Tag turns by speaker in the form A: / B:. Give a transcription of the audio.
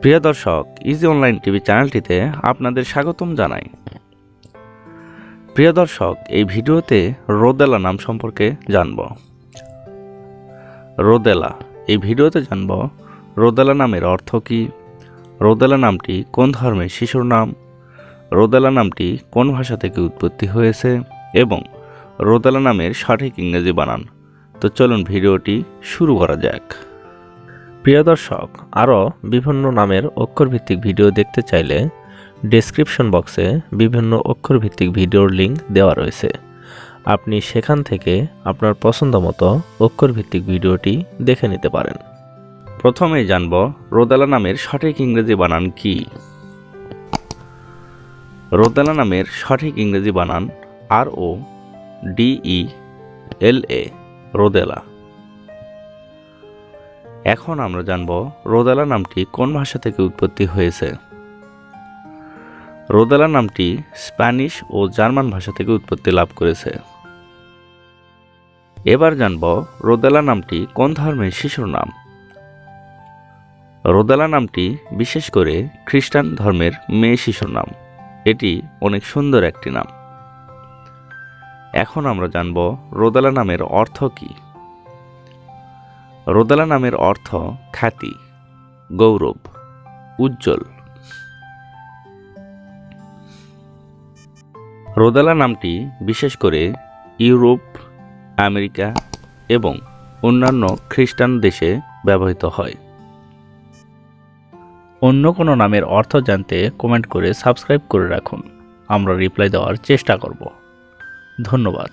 A: প্রিয় দর্শক, easy online TV চ্যানেলটিতে আপনাদের স্বাগতম জানাই। প্রিয় দর্শক, এই ভিডিওতে রোদেলা নাম সম্পর্কে জানব। রোদেলা, এই ভিডিওতে জানব রোদেলা নামের অর্থ কী, রোদেলা নামটি কোন ধর্মের শিশুর নাম, রোদেলা নামটি কোন ভাষা থেকে উৎপত্তি হয়েছে এবং রোদেলা নামের সঠিক ইংরেজি বানান। তো চলুন ভিডিওটি শুরু করা যাক। প্রিয় দর্শক, আরও বিভিন্ন নামের অক্ষরভিত্তিক ভিডিও দেখতে চাইলে ডেসক্রিপশন বক্সে বিভিন্ন অক্ষরভিত্তিক ভিডিওর লিঙ্ক দেওয়া রয়েছে। আপনি সেখান থেকে আপনার পছন্দ মতো অক্ষরভিত্তিক ভিডিওটি দেখে নিতে পারেন। প্রথমেই জানব রোদেলা নামের সঠিক ইংরেজি বানান কি। রোদেলা নামের সঠিক ইংরেজি বানান RODELA, রোদেলা। এখন আমরা জানব রোদেলা নামটি কোন ভাষা থেকে উৎপত্তি হয়েছে। রোদেলা নামটি স্প্যানিশ ও জার্মান ভাষা থেকে উৎপত্তি লাভ করেছে। এবার জানব রোদেলা নামটি কোন ধর্মের শিশুর নাম। রোদেলা নামটি বিশেষ করে খ্রিস্টান ধর্মের মেয়ে শিশুর নাম। এটি অনেক সুন্দর একটি নাম। এখন আমরা জানব রোদেলা নামের অর্থ কী। রোদেলা নামের অর্থ খ্যাতি, গৌরব, উজ্জ্বল। রোদেলা নামটি বিশেষ করে ইউরোপ, আমেরিকা এবং অন্যান্য খ্রিস্টান দেশে ব্যবহৃত হয়। অন্য কোনো নামের অর্থ জানতে কমেন্ট করে সাবস্ক্রাইব করে রাখুন। আমরা রিপ্লাই দেওয়ার চেষ্টা করব। ধন্যবাদ।